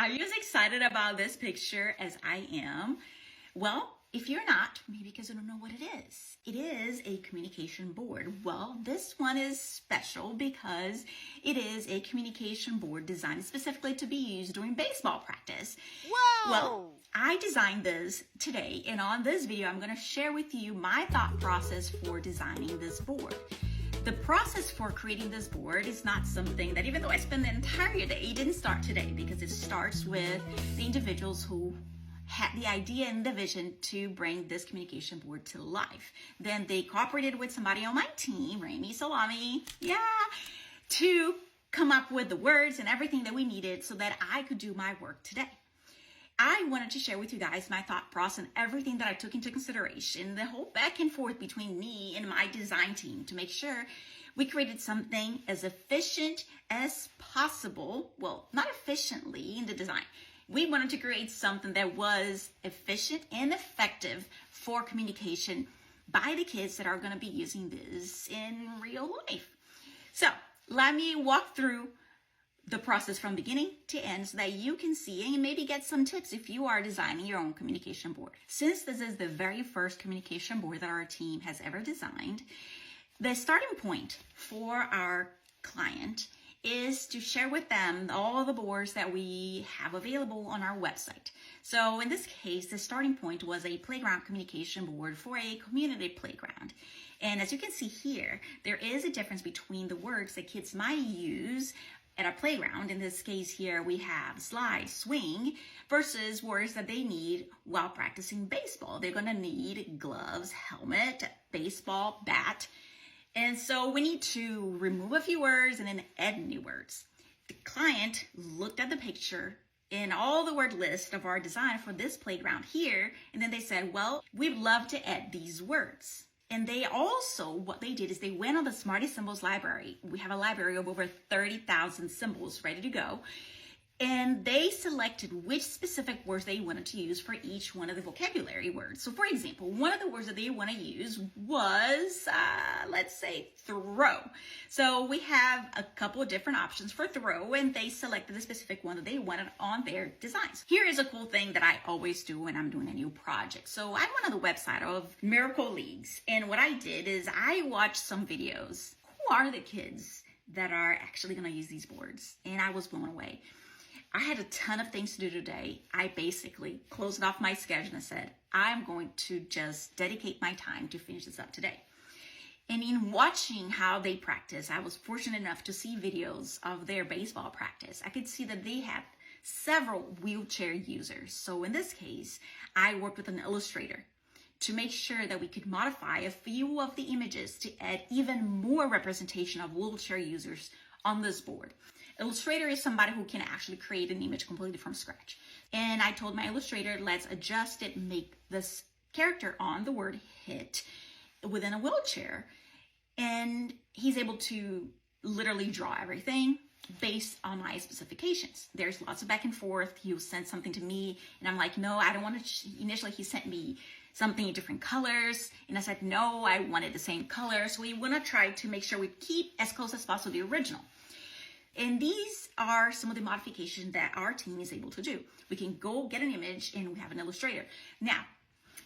Are you as excited about this picture as I am? Well, if you're not, maybe because you don't know what it is. It is a communication board. Well, this one is special because it is a communication board designed specifically to be used during baseball practice. Whoa! Well, I designed this today, and on this video, I'm going to share with you my thought process for designing this board. The process for creating this board is not something that, even though I spent the entire day, it didn't start today, because it starts with the individuals who had the idea and the vision to bring this communication board to life. Then they cooperated with somebody on my team, Rami Salami, to come up with the words and everything that we needed so that I could do my work today. I wanted to share with you guys my thought process and everything that I took into consideration, the whole back and forth between me and my design team to make sure we created something as efficient as possible. Well, not efficiently in the design. We wanted to create something that was efficient and effective for communication by the kids that are going to be using this in real life. So let me walk through the process from beginning to end so that you can see and maybe get some tips if you are designing your own communication board. Since this is the very first communication board that our team has ever designed, the starting point for our client is to share with them all the boards that we have available on our website. So in this case, the starting point was a playground communication board for a community playground. And as you can see here, there is a difference between the words that kids might use at a playground. In this case here, we have slide, swing, versus words that they need while practicing baseball. They're gonna need gloves, helmet, baseball, bat. And so we need to remove a few words and then add new words. The client looked at the picture and all the word list of our design for this playground here, and then they said, well, we'd love to add these words. And they also, what they did is they went on the Smarty Symbols library. We have a library of over 30,000 symbols ready to go. And they selected which specific words they wanted to use for each one of the vocabulary words. So for example, one of the words that they want to use was, let's say, throw. So we have a couple of different options for throw, and they selected the specific one that they wanted on their designs. Here is a cool thing that I always do when I'm doing a new project. So I'm on the website of Miracle Leagues, and what I did is I watched some videos. Who are the kids that are actually going to use these boards? And I was blown away. I had a ton of things to do today. I basically closed off my schedule and said, I'm going to just dedicate my time to finish this up today. And in watching how they practice, I was fortunate enough to see videos of their baseball practice. I could see that they had several wheelchair users. So in this case, I worked with an illustrator to make sure that we could modify a few of the images to add even more representation of wheelchair users on this board. Illustrator is somebody who can actually create an image completely from scratch. And I told my illustrator, let's adjust it, make this character on the word hit within a wheelchair. And he's able to literally draw everything based on my specifications. There's lots of back and forth. He'll send something to me and I'm like, no, I don't want to. Initially, he sent me something in different colors. And I said, no, I wanted the same color. So we want to try to make sure we keep as close as possible to the original. And these are some of the modifications that our team is able to do. We can go get an image and we have an illustrator. Now,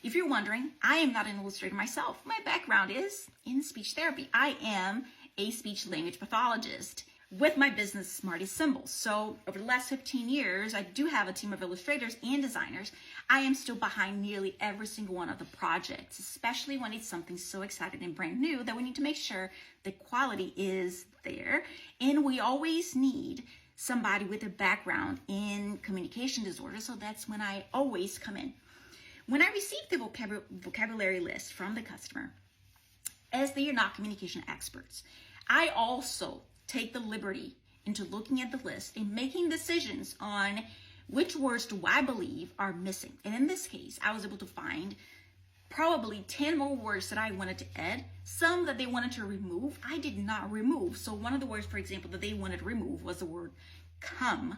if you're wondering, I am not an illustrator myself. My background is in speech therapy. I am a speech language pathologist with my business, Smarty Symbols. So over the last 15 years, I do have a team of illustrators and designers. I am still behind nearly every single one of the projects, especially when it's something so exciting and brand new that we need to make sure the quality is there. And we always need somebody with a background in communication disorders. So that's when I always come in. When I receive the vocabulary list from the customer, as they are not communication experts, I also take the liberty into looking at the list and making decisions on which words do I believe are missing. And in this case, I was able to find probably 10 more words that I wanted to add. Some that they wanted to remove, I did not remove. So one of the words, for example, that they wanted to remove was the word come.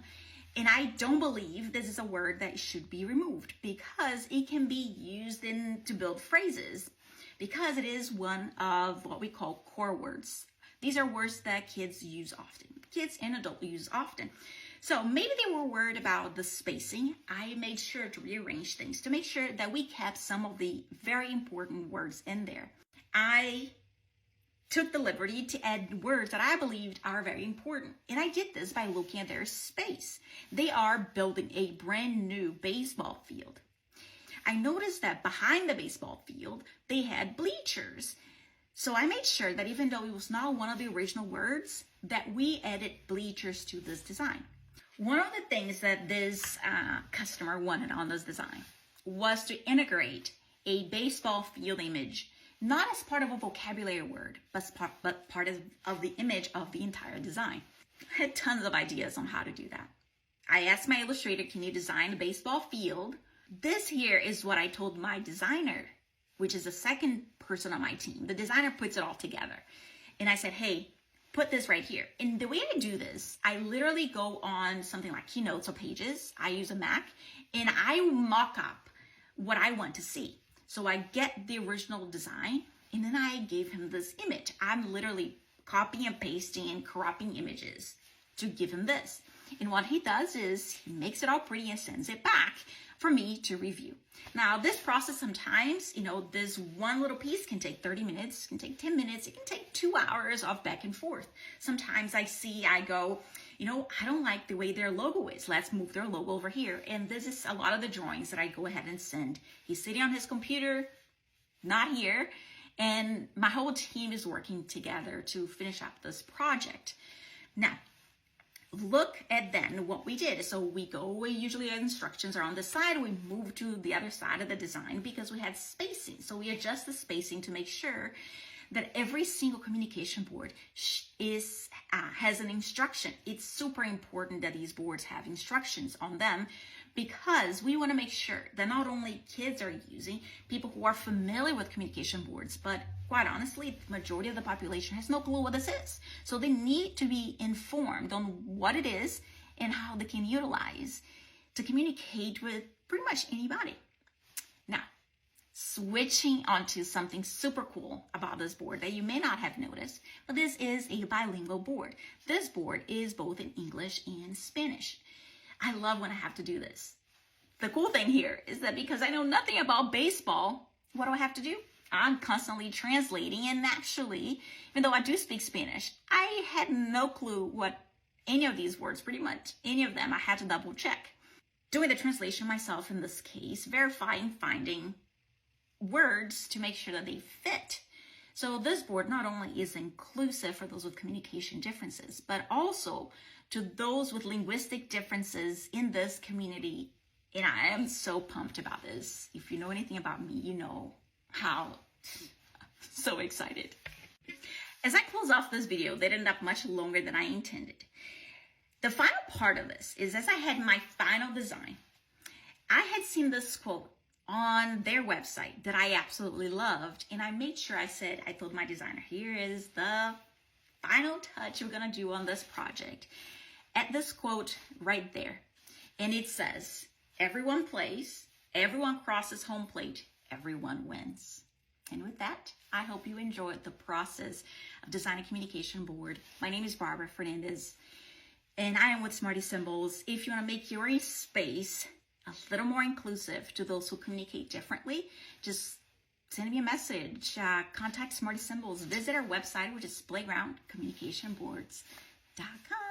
And I don't believe this is a word that should be removed because it can be used to build phrases, because it is one of what we call core words. These are words that kids use often. Kids and adults use often. So maybe they were worried about the spacing. I made sure to rearrange things to make sure that we kept some of the very important words in there. I took the liberty to add words that I believed are very important. And I did this by looking at their space. They are building a brand new baseball field. I noticed that behind the baseball field, they had bleachers. So I made sure that even though it was not one of the original words, that we added bleachers to this design. One of the things that this customer wanted on this design was to integrate a baseball field image, not as part of a vocabulary word, but part of the image of the entire design. I had tons of ideas on how to do that. I asked my illustrator, can you design a baseball field? This here is what I told my designer, which is the second person on my team. The designer puts it all together. And I said, hey, put this right here. And the way I do this, I literally go on something like Keynotes or Pages. I use a Mac, and I mock up what I want to see. So I get the original design, and then I gave him this image. I'm literally copying and pasting and cropping images to give him this. And what he does is he makes it all pretty and sends it back for me to review. Now, this process sometimes, this one little piece can take 30 minutes, can take 10 minutes, it can take 2 hours of back and forth. Sometimes I go, I don't like the way their logo is. Let's move their logo over here. And this is a lot of the drawings that I go ahead and send. He's sitting on his computer, not here, and my whole team is working together to finish up this project. Now, look at then what we did. So we usually our instructions are on the side, we move to the other side of the design because we had spacing. So we adjust the spacing to make sure that every single communication board has an instruction. It's super important that these boards have instructions on them because we want to make sure that not only kids are using, people who are familiar with communication boards, but quite honestly, the majority of the population has no clue what this is. So they need to be informed on what it is and how they can utilize to communicate with pretty much anybody. Now, switching onto something super cool about this board that you may not have noticed, but this is a bilingual board. This board is both in English and Spanish. I love when I have to do this. The cool thing here is that because I know nothing about baseball, what do I have to do? I'm constantly translating, and actually, even though I do speak Spanish, I had no clue what any of these words, pretty much any of them, I had to double check. Doing the translation myself in this case, verifying, finding words to make sure that they fit. So this board not only is inclusive for those with communication differences, but also to those with linguistic differences in this community. And I am so pumped about this. If you know anything about me, you know how so excited. As I close off this video that ended up much longer than I intended, the final part of this is as I had my final design, I had seen this quote on their website that I absolutely loved, and I made sure I told my designer, here is the final touch we're gonna do on this project. At this quote right there, and it says, everyone plays, everyone crosses home plate, everyone wins. And with that, I hope you enjoyed the process of designing a communication board. My name is Barbara Fernandez, and I am with Smarty Symbols. If you want to make your space a little more inclusive to those who communicate differently, just send me a message, contact Smarty Symbols, visit our website, which is playgroundcommunicationboards.com.